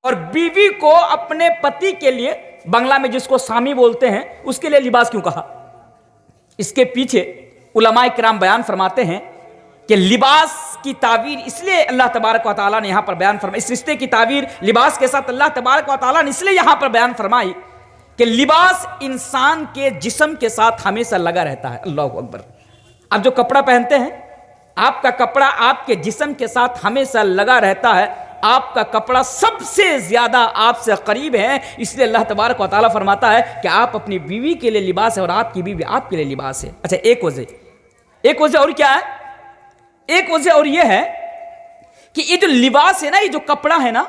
اور بیوی کو اپنے پتی کے لیے، بنگلہ میں جس کو سامی بولتے ہیں، اس کے لیے لباس کیوں کہا؟ اس کے پیچھے علماء کرام بیان فرماتے ہیں کہ لباس کی تعبیر اس لیے اللہ تبارک و تعالیٰ نے یہاں پر بیان فرمائی، اس رشتے کی تعبیر لباس کے ساتھ اللہ تبارک و تعالیٰ نے اس لیے یہاں پر بیان فرمائی کہ لباس انسان کے جسم کے ساتھ ہمیشہ لگا رہتا ہے۔ اللہ اکبر۔ آپ جو کپڑا پہنتے ہیں، آپ کا کپڑا آپ کے جسم کے ساتھ ہمیشہ لگا رہتا ہے، آپ کا کپڑا سب سے زیادہ آپ سے قریب ہے، اس لیے اللہ تبارک و تعالیٰ فرماتا ہے کہ آپ اپنی بیوی کے لیے لباس ہے اور آپ کی بیوی آپ کے لیے لباس ہے۔ اچھا، ایک وجہ اور کیا ہے؟ ایک وجہ اور یہ ہے کہ یہ جو لباس ہے نا، یہ جو کپڑا ہے نا،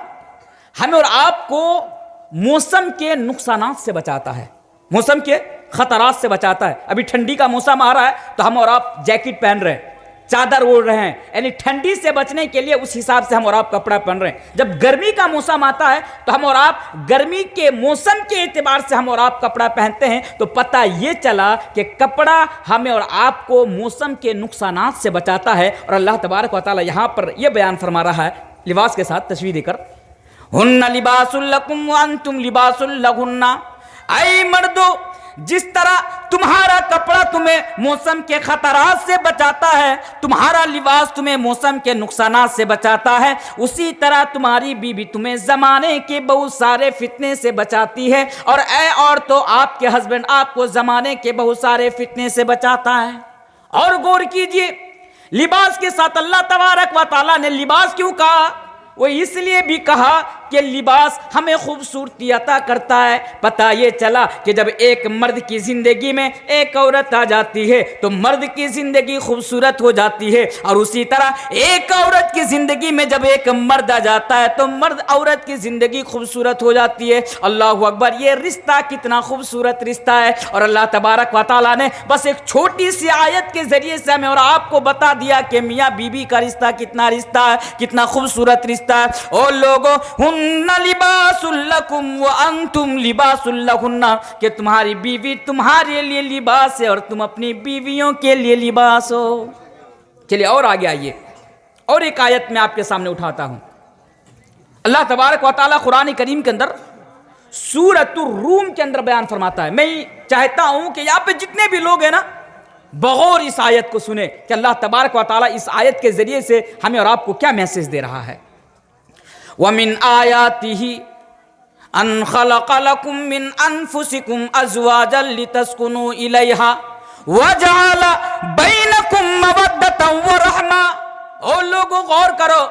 ہمیں اور آپ کو موسم کے نقصانات سے بچاتا ہے، موسم کے خطرات سے بچاتا ہے۔ ابھی ٹھنڈی کا موسم آ رہا ہے تو ہم اور آپ جیکٹ پہن رہے ہیں، چادر اوڑھ رہے ہیں، یعنی ٹھنڈی سے بچنے کے لیے اس حساب سے ہم اور آپ کپڑا پہن رہے ہیں۔ جب گرمی کا موسم آتا ہے تو ہم اور آپ گرمی کے موسم کے اعتبار سے ہم اور آپ کپڑا پہنتے ہیں، تو پتہ یہ چلا کہ کپڑا ہمیں اور آپ کو موسم کے نقصانات سے بچاتا ہے۔ اور اللہ تبارک و تعالی یہاں پر یہ بیان فرما رہا ہے لباس کے ساتھ تشبیہ دے کر، ہن لباس لکم وانتم لباس لہن، اے مردو، جس طرح تمہارا کپڑا تمہیں موسم کے خطرات سے بچاتا ہے، تمہارا لباس تمہیں موسم کے نقصانات سے بچاتا ہے، اسی طرح تمہاری بیوی تمہیں زمانے کے بہت سارے فتنے سے بچاتی ہے۔ اور اے عورتوں، آپ کے ہسبینڈ آپ کو زمانے کے بہت سارے فتنے سے بچاتا ہے۔ اور غور کیجئے، لباس کے ساتھ اللہ تبارک و تعالیٰ نے لباس کیوں کہا؟ وہ اس لیے بھی کہا کہ لباس ہمیں خوبصورتی عطا کرتا ہے۔ پتہ یہ چلا کہ جب ایک مرد کی زندگی میں ایک عورت آ جاتی ہے تو مرد کی زندگی خوبصورت ہو جاتی ہے، اور اسی طرح ایک عورت کی زندگی میں جب ایک مرد آ جاتا ہے تو مرد عورت کی زندگی خوبصورت ہو جاتی ہے۔ اللہ اکبر، یہ رشتہ کتنا خوبصورت رشتہ ہے۔ اور اللہ تبارک و تعالیٰ نے بس ایک چھوٹی سی آیت کے ذریعے سے ہمیں اور آپ کو بتا دیا کہ میاں بیوی کا رشتہ کتنا رشتہ ہے، کتنا خوبصورت رشتہ ہے۔ او لوگو، ہن لباس لکم وانتم لباس لہن، کہ تمہاری بیوی تمہارے لیے لباس ہے اور تم اپنی بیویوں کے لیے لباس ہو۔ چلیے اور آگے آئیے، اور ایک آیت میں آپ کے سامنے اٹھاتا ہوں۔ اللہ تبارک و تعالیٰ قرآن کریم کے اندر سورۃ الروم کے اندر بیان فرماتا ہے۔ میں چاہتا ہوں کہ یہاں پہ جتنے بھی لوگ ہیں نا، بغور اس آیت کو سنیں کہ اللہ تبارک و تعالیٰ اس آیت کے ذریعے سے ہمیں اور آپ کو کیا میسج دے رہا ہے۔ وَمِنْ آيَاتِهِ أَنْ خَلَقَ لَكُم مِّنْ أَنفُسِكُمْ أَزْوَاجًا لِتَسْكُنُوا إِلَيْهَا وَجَعَلَ بَيْنَكُم مَّوَدَّةً وَرَحْمَةً۔ اور لوگوں غور کرو،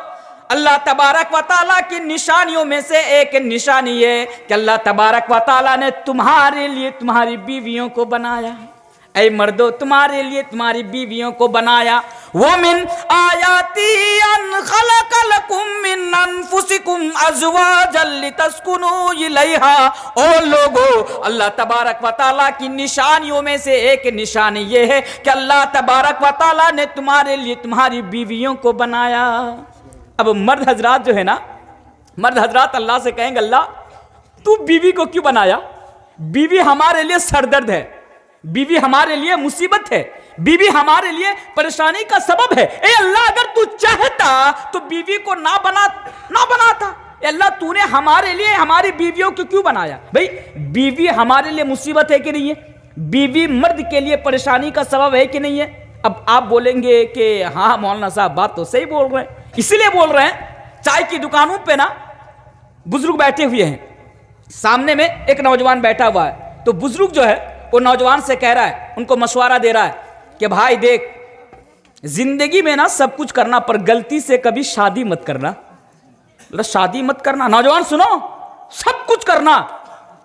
اللہ تبارک و تعالیٰ کی نشانیوں میں سے ایک نشانی ہے کہ اللہ تبارک و تعالیٰ نے تمہارے لیے تمہاری بیویوں کو بنایا۔ اے مردو، تمہارے لیے تمہاری بیویوں کو بنایا۔ وَمِنْ آيَاتِهِ أَنْ خَلَقَ لَكُم مِّنْ أَنفُسِكُمْ أَزْوَاجًا لِتَسْكُنُوا إِلَيْهَا۔ اور لوگو، اللہ تبارک و تعالیٰ کی نشانیوں میں سے ایک نشانی یہ ہے کہ اللہ تبارک و تعالیٰ نے تمہارے لیے تمہاری بیویوں کو بنایا۔ اب مرد حضرات جو ہے نا، مرد حضرات اللہ سے کہیں گے، اللہ تو بیوی کو کیوں بنایا؟ بیوی ہمارے لیے سردرد ہے، بیوی ہمارے لیے مصیبت ہے، بیوی ہمارے لیے پریشانی کا سبب ہے۔ اے اللہ، اگر تو چاہتا تو بیوی کو نہ بناتا۔ اے اللہ، تو نے ہمارے لیے ہماری بیویوں کو کیوں بنایا؟ بھئی بیوی ہمارے لیے مصیبت ہے کہ نہیں ہے؟ بیوی مرد کے لیے پریشانی کا سبب ہے کہ نہیں ہے؟ اب آپ بولیں گے کہ ہاں مولانا صاحب بات تو صحیح بول رہے ہیں، اسی لیے بول رہے ہیں۔ چائے کی دکانوں پہ نا بزرگ بیٹھے ہوئے ہیں، سامنے میں ایک نوجوان بیٹھا ہوا ہے، تو بزرگ جو ہے وہ نوجوان سے کہہ رہا ہے، ان کو مشورہ دے رہا ہے کہ بھائی دیکھ، زندگی میں نا سب کچھ کرنا، پر غلطی سے کبھی شادی مت کرنا۔ شادی مت کرنا، نوجوان سنو، سب کچھ کرنا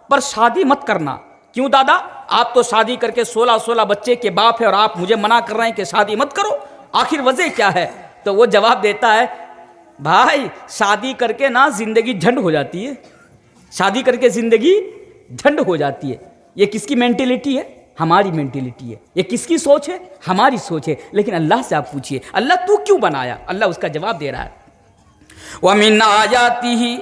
پر شادی مت کرنا۔ کیوں دادا؟ آپ تو شادی کر کے 16 بچے کے باپ ہے اور آپ مجھے منع کر رہے ہیں کہ شادی مت کرو، آخر وجہ کیا ہے؟ تو وہ جواب دیتا ہے، بھائی شادی کر کے نا زندگی جھنڈ ہو جاتی ہے، شادی کر کے زندگی جھنڈ ہو جاتی ہے۔ یہ کس کی مینٹیلیٹی ہے؟ ہماری مینٹیلیٹی ہے۔ یہ کس کی سوچ ہے؟ ہماری سوچ ہے۔ لیکن اللہ سے آپ پوچھئے، اللہ تو کیوں بنایا؟ اللہ اس کا جواب دے رہا ہے، وَمِنْ آيَاتِهِ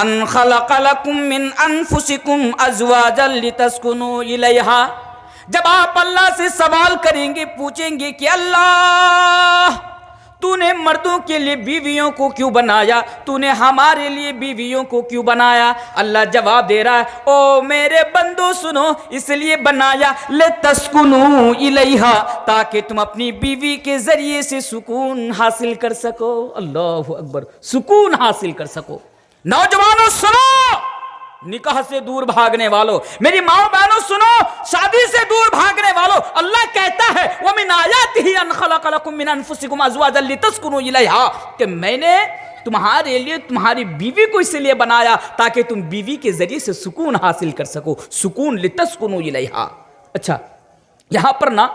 أَنْ خَلَقَ لَكُم مِّنْ أَنفُسِكُمْ أَزْوَاجًا لِتَسْكُنُوا إِلَيْهَا۔ جب آپ اللہ سے سوال کریں گے، پوچھیں گے کہ اللہ تو نے مردوں کے لیے بیویوں کو کیوں بنایا؟ تو نے ہمارے لیے بیویوں کو کیوں بنایا؟ اللہ جواب دے رہا ہے او میرے بندو سنو، اس لیے بنایا لتسکنوا الیہا، تاکہ تم اپنی بیوی کے ذریعے سے سکون حاصل کر سکو۔ اللہ اکبر، سکون حاصل کر سکو۔ نوجوانوں سنو، نکاح سے دور بھاگنے والوں، میری ماں بہنوں سنو، شادی سے دور بھاگنے والوں، اللہ کہتا ہے وَمِنْ آيَاتِهِ أَنْ خَلَقَ لَكُم مِّنْ أَنفُسِكُمْ أَزْوَاجًا لِتَسْكُنُوا إِلَيْهَا، کہ میں نے تمہارے لیے تمہاری بیوی کو اس لیے بنایا تاکہ تم بیوی کے ذریعے سے سکون حاصل کر سکو، سکون لِتَسْكُنُوا إِلَيْهَا۔ اچھا، یہاں پر نا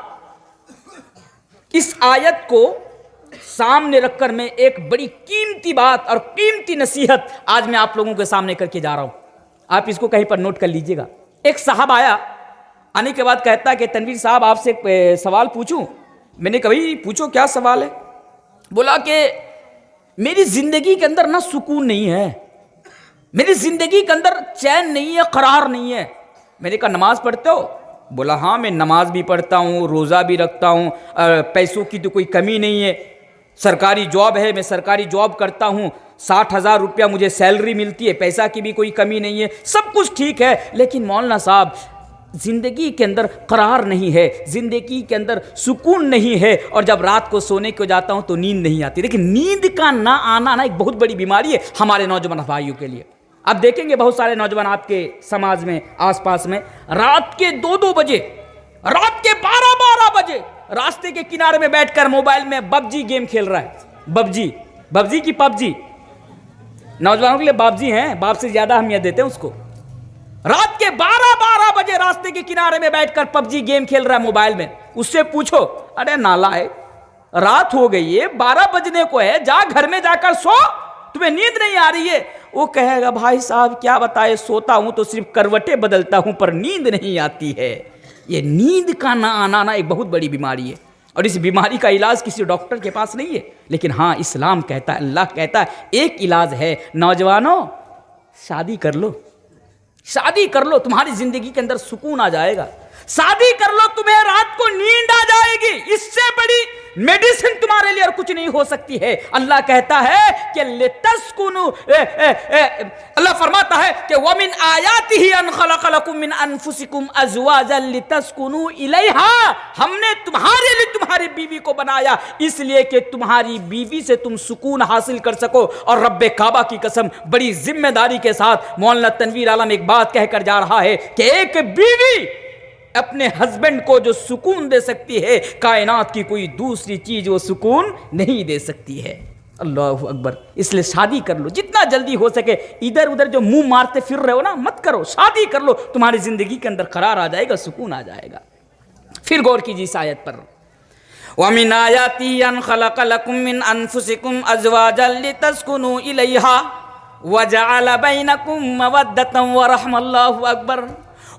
اس آیت کو سامنے رکھ کر میں ایک بڑی قیمتی بات اور قیمتی نصیحت آج میں آپ لوگوں کے سامنے کر کے جا رہا ہوں، آپ اس کو کہیں پر نوٹ کر لیجئے گا۔ ایک صاحب آیا، آنے کے بعد کہتا ہے کہ تنویر صاحب آپ سے ایک سوال پوچھوں؟ میں نے کہا پوچھو، کیا سوال ہے؟ بولا کہ میری زندگی کے اندر نا سکون نہیں ہے، میری زندگی کے اندر چین نہیں ہے، قرار نہیں ہے۔ میں نے کہا نماز پڑھتے ہو؟ بولا ہاں میں نماز بھی پڑھتا ہوں، روزہ بھی رکھتا ہوں، پیسوں کی تو کوئی کمی نہیں ہے، سرکاری جاب ہے، میں سرکاری جاب کرتا ہوں، 60,000 روپیہ مجھے سیلری ملتی ہے، پیسہ کی بھی کوئی کمی نہیں ہے، سب کچھ ٹھیک ہے، لیکن مولانا صاحب زندگی کے اندر قرار نہیں ہے، زندگی کے اندر سکون نہیں ہے، اور جب رات کو سونے کو جاتا ہوں تو نیند نہیں آتی۔ لیکن نیند کا نہ آنا نا ایک بہت بڑی بیماری ہے ہمارے نوجوان بھائیوں کے لیے۔ آپ دیکھیں گے بہت سارے نوجوان آپ کے سماج میں، آس پاس میں، رات کے 2-2 بجے، رات کے 12-12 بجے راستے کے کنارے میں بیٹھ کر موبائل میں پبجی گیم کھیل رہا ہے۔ پبجی کی پبجی، نوجوانوں کے لیے باپ جی ہیں، باپ سے زیادہ اہمیت دیتے ہیں اس کو۔ رات کے 12-12 بجے راستے کے کنارے میں بیٹھ کر پبجی گیم کھیل رہا ہے موبائل میں، اس سے پوچھو ارے نالائق، رات ہو گئی ہے، 12 بجنے کو ہے، جا گھر میں جا کر سو، تمہیں نیند نہیں آ رہی ہے؟ وہ کہے گا بھائی صاحب کیا بتائے، سوتا ہوں تو صرف کروٹیں بدلتا ہوں پر نیند نہیں آتی ہے۔ یہ نیند کا نہ آنا نا ایک بہت بڑی بیماری ہے، اور اس بیماری کا علاج کسی ڈاکٹر کے پاس نہیں ہے، لیکن ہاں اسلام کہتا ہے، اللہ کہتا ہے ایک علاج ہے، نوجوانوں شادی کر لو، شادی کر لو، تمہاری زندگی کے اندر سکون آ جائے گا، شادی کر لو، تمہیں رات کو نیند آ جائے گی، اس سے بڑی میڈیسن تمہارے لیے اور کچھ نہیں ہو سکتی ہے۔ اللہ کہتا ہے کہ لتسکنوا، اللہ فرماتا ہے کہ وَمِنْ آيَاتِهِ أَنْ خَلَقَ لَكُم مِّنْ أَنفُسِكُمْ أَزْوَاجًا لِتَسْكُنُوا إِلَيْهَا، ہم نے تمہارے لیے تمہاری بیوی کو بنایا اس لیے کہ تمہاری بیوی سے تم سکون حاصل کر سکو۔ اور رب کعبہ کی قسم بڑی ذمہ داری کے ساتھ مولانا تنویر عالم ایک بات کہہ کر جا رہا ہے کہ ایک بیوی اپنے ہسبینڈ کو جو سکون دے سکتی ہے، کائنات کی کوئی دوسری چیز وہ سکون نہیں دے سکتی ہے۔ اللہ اکبر، اس لیے شادی کر لو جتنا جلدی ہو سکے، ادھر ادھر جو منہ مارتے پھر رہے ہو نا مت کرو، شادی کر لو، تمہاری زندگی کے اندر قرار آ جائے گا، سکون آ جائے گا۔ پھر غور کیجیے اس آیت پر، وَمِنْ آيَاتِهِ أَنْ خَلَقَ لَكُم مِّنْ أَنفُسِكُمْ أَزْوَاجًا لِتَسْكُنُوا إِلَيْهَا وَجَعَلَ بَيْنَكُم مَّوَدَّةً وَرَحْمَةً۔ اللہ اکبر،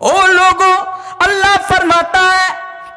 او لوگوں، اللہ فرماتا ہے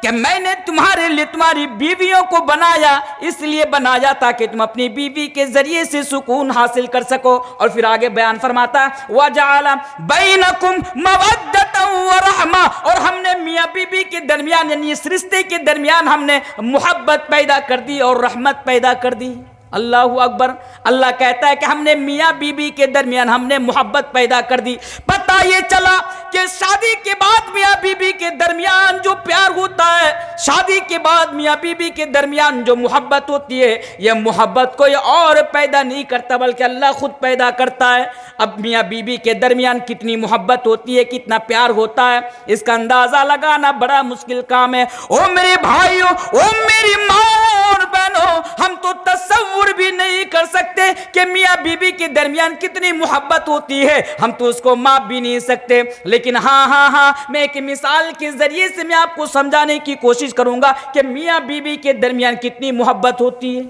کہ میں نے تمہارے لیے تمہاری بیویوں کو بنایا، اس لیے بنایا تاکہ تم اپنی بیوی کے ذریعے سے سکون حاصل کر سکو۔ اور پھر آگے بیان فرماتا ہے وَجَعَلَ بَيْنَكُمْ مَوَدَّةً وَرَحْمَةً، اور ہم نے میاں بیوی کے درمیان یعنی اس رشتے کے درمیان ہم نے محبت پیدا کر دی اور رحمت پیدا کر دی۔ اللہ اکبر، اللہ کہتا ہے کہ ہم نے میاں بیوی کے درمیان ہم نے محبت پیدا کر دی۔ پتہ یہ چلا کہ شادی کے بعد میاں بیوی کے درمیان جو پیار ہوتا ہے، شادی کے بعد میاں بیوی کے درمیان جو محبت ہوتی ہے، یہ محبت کوئی اور پیدا نہیں کرتا بلکہ اللہ خود پیدا کرتا ہے۔ اب میاں بیوی کے درمیان کتنی محبت ہوتی ہے، کتنا پیار ہوتا ہے، اس کا اندازہ لگانا بڑا مشکل کام ہے۔ او میرے بھائیوں، او میری ماں اور بہنوں، ہم تو تصور بھی نہیں کر سکتے کہ میاں بیوی کے درمیان کتنی محبت ہوتی ہے، ہم تو اس کو ماپ بھی نہیں سکتے۔ لیکن ہاں میں ایک مثال کے ذریعے سے میں آپ کو سمجھانے کی کوشش کروں گا کہ میاں بیوی کے درمیان کتنی محبت ہوتی ہے۔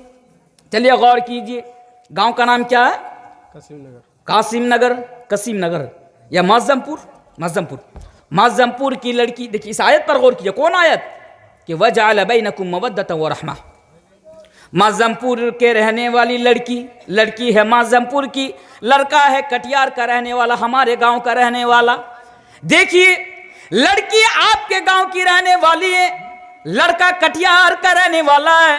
چلیے غور کیجئے، گاؤں کا نام کیا ہے؟ قاسم نگر یا معظم پور کی لڑکی، دیکھیے اس آیت پر غور کیجئے، کون آیت؟ کہ وَجَعَلَ بَيْنَكُمْ مَوَدَّةً وَرَحْمَةً۔ معظم پور کے رہنے والی لڑکی ہے معظم پور کی، لڑکا ہے کٹیہار کا رہنے والا، ہمارے گاؤں کا رہنے والا۔ دیکھیے لڑکی آپ کے گاؤں کی رہنے والی ہے، لڑکا کٹیہار کا رہنے والا ہے،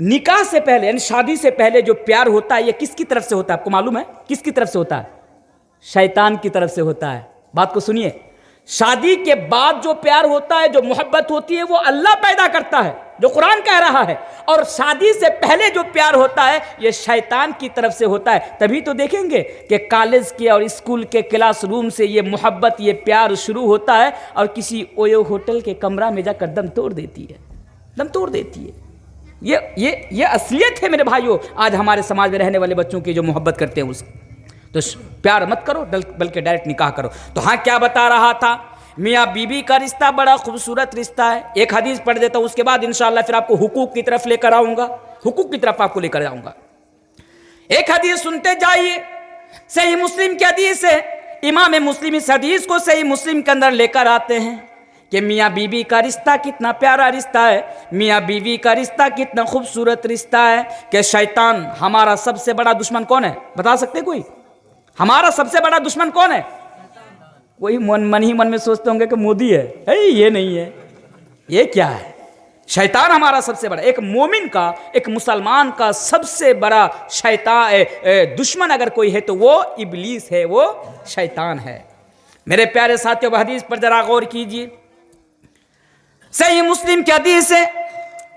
نکاح سے پہلے یعنی شادی سے پہلے جو پیار ہوتا ہے یہ کس کی طرف سے ہوتا ہے؟ آپ کو معلوم ہے کس کی طرف سے ہوتا ہے؟ شیطان کی طرف سے ہوتا ہے. بات کو سنیے, شادی کے بعد جو پیار ہوتا ہے, جو محبت ہوتی ہے, وہ اللہ پیدا کرتا ہے جو قرآن کہہ رہا ہے, اور شادی سے پہلے جو پیار ہوتا ہے یہ شیطان کی طرف سے ہوتا ہے. تبھی تو دیکھیں گے کہ کالج کے اور اسکول کے کلاس روم سے یہ محبت, یہ پیار شروع ہوتا ہے اور کسی اویو ہوٹل کے کمرہ میں جا کر دم توڑ دیتی ہے, دم توڑ دیتی ہے. یہ اصلیت ہے میرے بھائیوں آج ہمارے سماج میں رہنے والے بچوں کی جو محبت کرتے ہیں اس کی. تو پیار مت کرو بلکہ ڈائریکٹ نکاح کرو. تو ہاں کیا بتا رہا تھا, میاں بیوی کا رشتہ بڑا خوبصورت رشتہ ہے. ایک حدیث پڑھ دیتا ہوں, اس کے بعد انشاءاللہ پھر آپ کو حقوق کی طرف لے کر آؤں گا, حقوق کی طرف آپ کو لے کر آؤں گا. ایک حدیث سنتے جائیے, صحیح مسلم کی حدیث ہے. امام مسلم اس حدیث کو صحیح مسلم کے اندر لے کر آتے ہیں کہ میاں بیوی کا رشتہ کتنا پیارا رشتہ ہے, میاں بیوی کا رشتہ کتنا خوبصورت رشتہ ہے کہ شیطان ہمارا سب سے بڑا دشمن کون ہے؟ بتا سکتے کوئی؟ ہمارا سب سے بڑا دشمن کون ہے؟ کوئی من ہی من میں سوچتے ہوں گے کہ مودی ہے. یہ نہیں ہے, یہ کیا ہے؟ شیطان ہمارا سب سے بڑا, ایک مومن کا, ایک مسلمان کا سب سے بڑا شیطان دشمن اگر کوئی ہے تو وہ ابلیس ہے, وہ شیطان ہے. میرے پیارے ساتھیو حدیث پر ذرا غور کیجیے. صحیح مسلم کی حدیث ہے,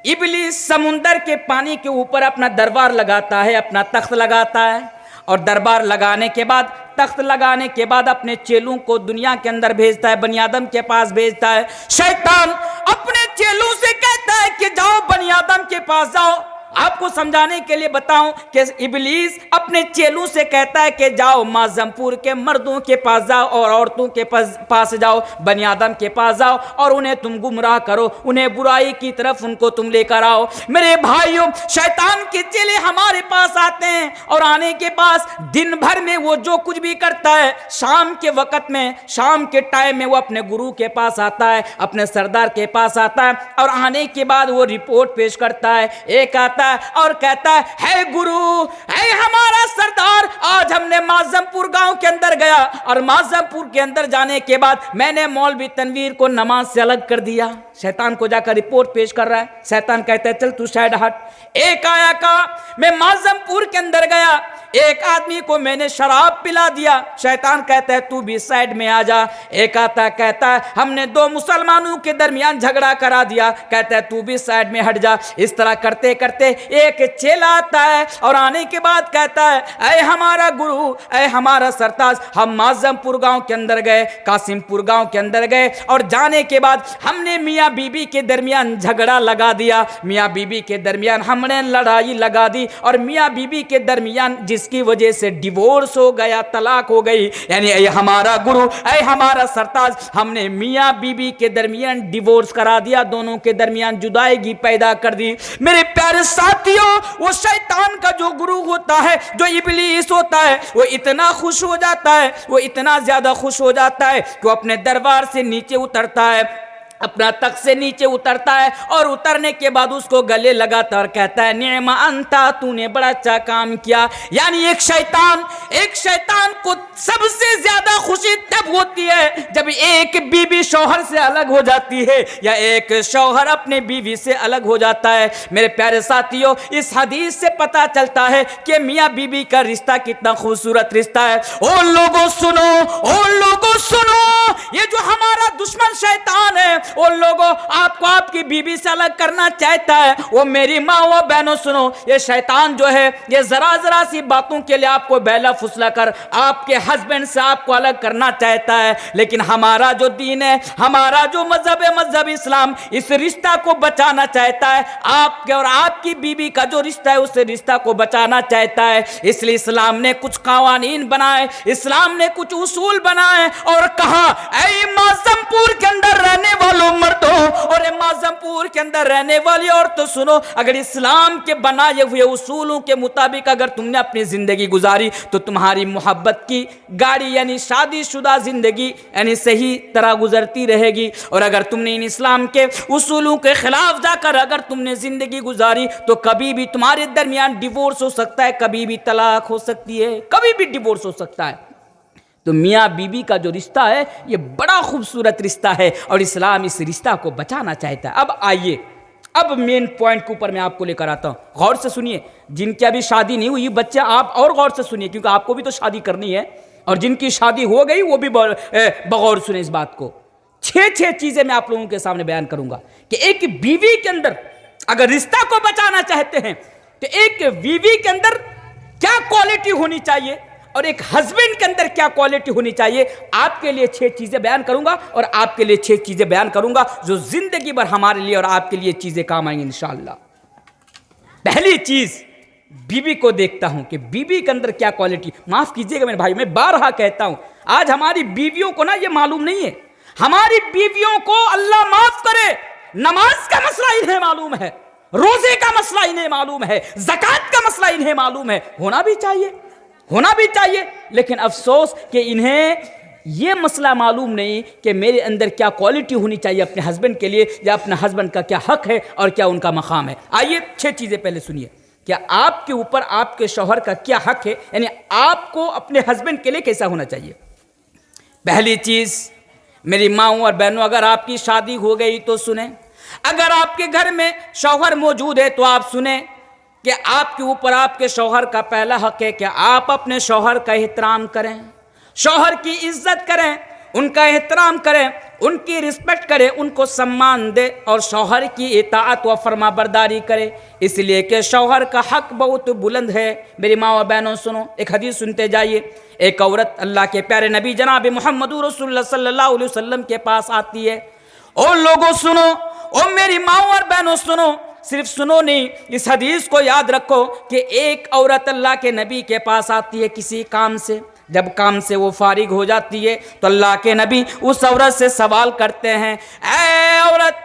ابلیس سمندر کے پانی کے اوپر اپنا دربار لگاتا ہے, اپنا تخت لگاتا ہے, اور دربار لگانے کے بعد, تخت لگانے کے بعد اپنے چیلوں کو دنیا کے اندر بھیجتا ہے, بنی آدم کے پاس بھیجتا ہے. شیطان اپنے چیلوں سے کہتا ہے کہ جاؤ بنی آدم کے پاس جاؤ. آپ کو سمجھانے کے لیے بتاؤں کہ ابلیس اپنے چیلوں سے کہتا ہے کہ جاؤ معظم پور کے مردوں کے پاس جاؤ اور عورتوں کے پاس جاؤ, بنی آدم کے پاس جاؤ اور انہیں تم گمراہ کرو, انہیں برائی کی طرف ان کو تم لے کر آؤ. میرے بھائیوں, شیطان کے چیلے ہمارے پاس آتے ہیں اور آنے کے پاس دن بھر میں وہ جو کچھ بھی کرتا ہے, شام کے وقت میں, شام کے ٹائم میں وہ اپنے گرو کے پاس آتا ہے, اپنے سردار کے پاس آتا ہے, اور آنے کے بعد وہ رپورٹ پیش کرتا ہے. ایک آتا اور کہتا ہے گرو, اے ہمارا سردار, آج ہم نے معظم پور گاؤں کے اندر گیا اور معظم پور کے اندر جانے کے بعد میں نے مولوی تنویر کو نماز سے الگ کر دیا. شیطان کو جا کر رپورٹ پیش کر رہا ہے. شیطان کہتا ہے چل تو سائڈ ہٹ. ایک آیا کہا میں معظم پور کے اندر گیا, ایک آدمی کو میں نے شراب پلا دیا. شیطان کہتا ہے تو بھی سائڈ میں آ جا. ایک آتا کہتا ہے ہم نے دو مسلمانوں کے درمیان جھگڑا کرا دیا. کہتا ہے تو بھی سائڈ میں ہٹ جا. اس طرح کرتے کرتے ایک چیلا آتا ہے اور آنے کے بعد کہتا ہے اے ہمارا گرو, اے ہمارا سرتاج, ہم معظم پور گاؤں کے اندر گئے, قاسم پور گاؤں کے اندر گئے, اور جانے کے بعد ہم نے میاں بیوی کے درمیان جھگڑا لگا دیا, میاں بیوی کے درمیان ہم نے لڑائی لگا دی, اور میاں بیوی کے درمیان جس کی وجہ سے ڈیورس ہو گیا, طلاق ہو گئی. یعنی اے ہمارا گرو, اے ہمارا سرتاج, ہم نے میاں بیوی کے درمیان ڈیورس کرا دیا, دونوں کے درمیان جدائیگی پیدا کر دی. میرے پیارے ساتھیوں, وہ شیطان کا جو گرو ہوتا ہے, جو ابلیس ہوتا ہے, وہ اتنا خوش ہو جاتا ہے, وہ اتنا زیادہ خوش ہو جاتا ہے کہ وہ اپنے دربار سے نیچے اترتا ہے, اپنا تخت سے نیچے اترتا ہے, اور اترنے کے بعد اس کو گلے لگاتا اور کہتا ہے نعم انتا, تو نے بڑا اچھا کام کیا. یعنی ایک شیطان کو سب سے زیادہ خوشی تب ہوتی ہے جب ایک بیوی شوہر سے الگ ہو جاتی ہے, یا ایک شوہر اپنے بیوی سے الگ ہو جاتا ہے. میرے پیارے ساتھیوں, اس حدیث سے پتا چلتا ہے کہ میاں بیوی کا رشتہ کتنا خوبصورت رشتہ ہے. او لوگوں سنو, او لوگوں سنو, یہ جو ہمارا دشمن شیطان ہے, ان لوگوں آپ کو آپ کی بیوی سے الگ کرنا چاہتا ہے. وہ میری ماں و بہنوں سنو, یہ شیطان جو ہے یہ ذرا سی باتوں کے لیے آپ کو بیلا فسلا کر آپ کے ہسبینڈ سے آپ کو الگ کرنا چاہتا ہے. لیکن ہمارا جو دین ہے, ہمارا جو مذہب ہے, مذہب اسلام, اس رشتہ کو بچانا چاہتا ہے. آپ کے اور آپ کی بیوی کا جو رشتہ ہے اس رشتہ کو بچانا چاہتا ہے. اس لیے اسلام نے کچھ قوانین بنائے, اسلام نے کچھ اصول بنائے, اور کہا اے معظم پور کے اندر رہنے والوں مردوں اور معظم پور کے اندر رہنے والی عورتوں سنو, اگر اسلام کے بنائے ہوئے اصولوں کے مطابق اگر تم نے اپنی زندگی گزاری تو تمہاری محبت کی گاڑی یعنی شادی شدہ زندگی یعنی صحیح طرح گزرتی رہے گی. اور اگر تم نے ان اسلام کے اصولوں کے خلاف جا کر اگر تم نے زندگی گزاری تو کبھی بھی تمہارے درمیان ڈیورس ہو سکتا ہے, کبھی بھی طلاق ہو سکتی ہے, کبھی بھی ڈیورس ہو سکتا ہے. تو میاں بیوی کا جو رشتہ ہے یہ بڑا خوبصورت رشتہ ہے, اور اسلام اس رشتہ کو بچانا چاہتا ہے. اب اب مین پوائنٹ کے اوپر میں آپ کو لے کر آتا ہوں, غور سے سنیے. جن کی ابھی شادی نہیں ہوئی بچے آپ اور غور سے سنیے, کیونکہ آپ کو بھی تو شادی کرنی ہے, اور جن کی شادی ہو گئی وہ بھی بغور سنیں اس بات کو. 6 چیزیں میں آپ لوگوں کے سامنے بیان کروں گا کہ ایک بیوی کے اندر اگر رشتہ کو بچانا چاہتے ہیں تو ایک بیوی کے اندر کیا کوالٹی ہونی چاہیے اور ایک ہسبینڈ کے اندر کیا کوالٹی ہونی چاہیے. آپ کے لیے 6 چیزیں بیان کروں گا, اور آپ کے لیے 6 چیزیں بیان کروں گا جو زندگی بھر ہمارے لیے اور آپ کے لیے چیزیں کام آئیں گی انشاءاللہ. پہلی چیز, بیوی کو دیکھتا ہوں کہ بیوی کے اندر کیا کوالٹی. معاف کیجئے گا میرے بھائی, میں بارہا کہتا ہوں, آج ہماری بیویوں کو نا یہ معلوم نہیں ہے. ہماری بیویوں کو اللہ معاف کرے, نماز کا مسئلہ انہیں معلوم ہے, روزے کا مسئلہ انہیں معلوم ہے, زکوٰۃ کا مسئلہ انہیں معلوم ہے. ہونا بھی چاہیے, لیکن افسوس کہ انہیں یہ مسئلہ معلوم نہیں کہ میرے اندر کیا کوالٹی ہونی چاہیے اپنے ہسبینڈ کے لیے, یا اپنے ہسبینڈ کا کیا حق ہے اور کیا ان کا مقام ہے. آئیے 6 چیزیں پہلے سنیے. کہ آپ کے اوپر آپ کے شوہر کا کیا حق ہے, یعنی آپ کو اپنے ہسبینڈ کے لیے کیسا ہونا چاہیے. پہلی چیز, میری ماؤں اور بہنوں, اگر آپ کی شادی ہو گئی تو سنیں, اگر آپ کے گھر میں شوہر موجود ہے تو آپ سنیں کہ آپ کے اوپر آپ کے شوہر کا پہلا حق ہے کہ آپ اپنے شوہر کا احترام کریں, شوہر کی عزت کریں, ان کا احترام کریں, ان کی رسپیکٹ کریں, ان کو سمان دے اور شوہر کی اطاعت و فرما برداری کرے, اس لیے کہ شوہر کا حق بہت بلند ہے. میری ماں اور بہنوں سنو, ایک حدیث سنتے جائیے. ایک عورت اللہ کے پیارے نبی جناب محمد رسول اللہ صلی اللہ علیہ وسلم کے پاس آتی ہے. اور لوگوں سنو, اور میری ماں اور بہنوں سنو, صرف سنو نہیں, اس حدیث کو یاد رکھو کہ ایک عورت اللہ کے نبی کے پاس آتی ہے کسی کام سے. جب کام سے وہ فارغ ہو جاتی ہے تو اللہ کے نبی اس عورت سے سوال کرتے ہیں, اے عورت,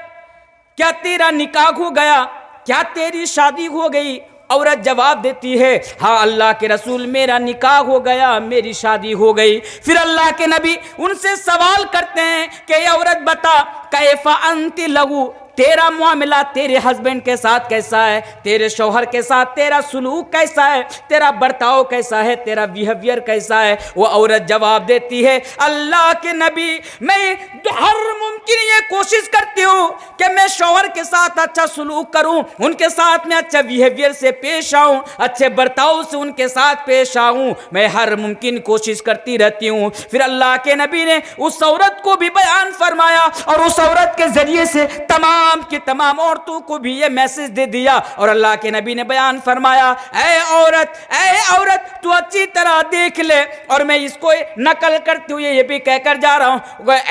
کیا تیرا نکاح ہو گیا, کیا تیری شادی ہو گئی؟ عورت جواب دیتی ہے, ہاں اللہ کے رسول, میرا نکاح ہو گیا, میری شادی ہو گئی. پھر اللہ کے نبی ان سے سوال کرتے ہیں کہ اے عورت بتا, کیف انت لہو, تیرا معاملہ تیرے ہسبینڈ کے ساتھ کیسا ہے, تیرے شوہر کے ساتھ تیرا سلوک کیسا ہے, تیرا برتاؤ کیسا ہے, تیرا بیہیویئر کیسا ہے؟ وہ عورت جواب دیتی ہے, اللہ کے نبی, میں ہر ممکن یہ کوشش کرتی ہوں کہ میں شوہر کے ساتھ اچھا سلوک کروں, ان کے ساتھ میں اچھا بیہیویئر سے پیش آؤں, اچھے برتاؤ سے ان کے ساتھ پیش آؤں, میں ہر ممکن کوشش کرتی رہتی ہوں. پھر اللہ کے نبی نے اس عورت کو بھی بیان فرمایا, اور اس عورت کے ذریعے سے تمام کی تمام عورتوں کو بھی یہ میسج دے دیا, اور اللہ کے نبی نے بیان فرمایا, اے عورت تو اچھی طرح دیکھ لے, اور میں اس کو نقل کرتی ہوں یہ بھی کہہ کر جا رہا ہوں,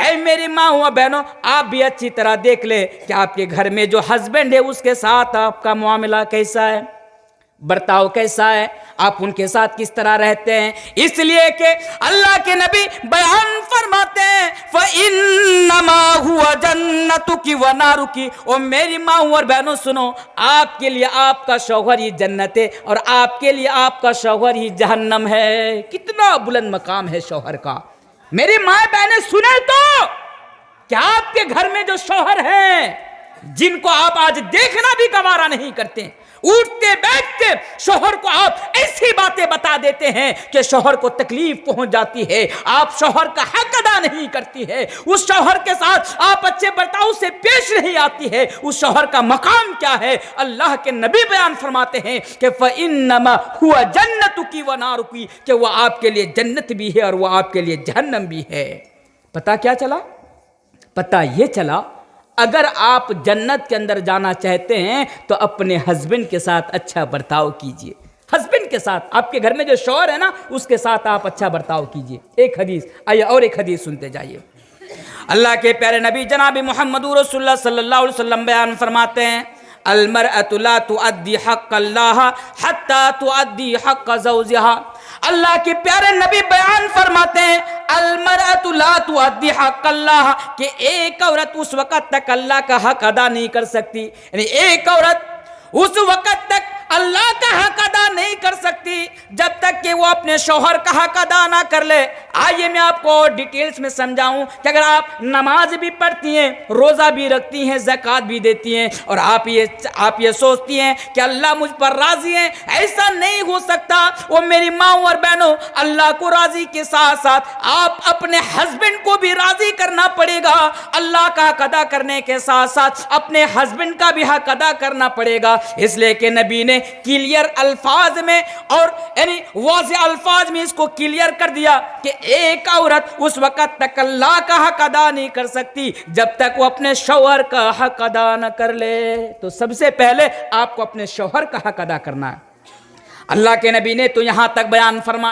اے میری ماں و بہنوں, آپ بھی اچھی طرح دیکھ لے کہ آپ کے گھر میں جو ہسبینڈ ہے اس کے ساتھ آپ کا معاملہ کیسا ہے, برتاؤ کیسا ہے, آپ ان کے ساتھ کس طرح رہتے ہیں. اس لیے کہ اللہ کے نبی بیان فرماتے ہیں, فَإِنَّمَا هُوَ جَنَّتُكِ وَنَارُكِ, اور میری ماں اور بہنوں سنو, آپ کے لیے آپ کا شوہر ہی جنت ہے, اور آپ کے لیے آپ کا شوہر ہی جہنم ہے. کتنا بلند مقام ہے شوہر کا. میری ماں بہنیں سنیں تو, کیا آپ کے گھر میں جو شوہر ہیں جن کو آپ آج دیکھنا بھی گوارا نہیں کرتے, اٹھتے بیٹھتے شوہر کو آپ ایسی باتیں بتا دیتے ہیں کہ شوہر کو تکلیف پہنچ جاتی ہے, آپ شوہر کا حق ادا نہیں کرتی ہے, اس شوہر کے ساتھ آپ اچھے برتاؤ سے پیش نہیں آتی ہے, اس شوہر کا مقام کیا ہے؟ اللہ کے نبی بیان فرماتے ہیں کہ فَإِنَّمَا هُوَ جَنَّتُكِ وَنَارُكِ, کہ وہ آپ کے لیے جنت بھی ہے اور وہ آپ کے لیے جہنم بھی ہے. پتہ کیا چلا؟ پتہ یہ چلا, اگر آپ جنت کے اندر جانا چاہتے ہیں تو اپنے ہسبینڈ کے ساتھ اچھا برتاؤ کیجئے. ہسبینڈ کے ساتھ, آپ کے گھر میں جو شوہر ہے نا, اس کے ساتھ آپ اچھا برتاؤ کیجئے. ایک حدیث, آئیے اور ایک حدیث سنتے جائیے. اللہ کے پیارے نبی جناب محمد رسول اللہ صلی اللہ علیہ وسلم بیان فرماتے ہیں, المرأة لا تؤدی حق اللہ حتی تؤدی حق زوجها. اللہ کے پیارے نبی بیان فرماتے ہیں, المرأة لا تؤدی حق اللہ, کہ ایک عورت اس وقت تک اللہ کا حق ادا نہیں کر سکتی, یعنی ایک عورت اس وقت تک اللہ کا حق ادا نہیں کر سکتی جب تک کہ وہ اپنے شوہر کا حق ادا نہ کر لے۔ آئیے میں آپ کو اور ڈیٹیلز میں سمجھاؤں کہ اگر آپ نماز بھی پڑھتی ہیں، روزہ بھی رکھتی ہیں، زکوٰۃ بھی دیتی ہیں، اور آپ یہ سوچتی ہیں کہ اللہ مجھ پر راضی ہے، ایسا نہیں ہو سکتا۔ وہ میری ماں اور بہنوں، اللہ کو راضی کے ساتھ ساتھ آپ اپنے ہسبینڈ کو بھی راضی کرنا پڑے گا۔ اللہ کا حق ادا کرنے کے ساتھ ساتھ اپنے ہسبینڈ کا بھی حق ادا کرنا پڑے گا۔ اس لیے کہ نبی نے کلیئر الفاظ میں اور یعنی واضح الفاظ میں اس کو کلیئر کر دیا کہ ایک عورت اس وقت تک اللہ کا حق ادا نہیں کر سکتی جب تک وہ اپنے شوہر کا حق ادا نہ کر لے۔ تو سب سے پہلے آپ کو اپنے شوہر کا حق ادا کرنا ہے۔ اللہ کے نبی نے تو یہاں تک بیان فرمایا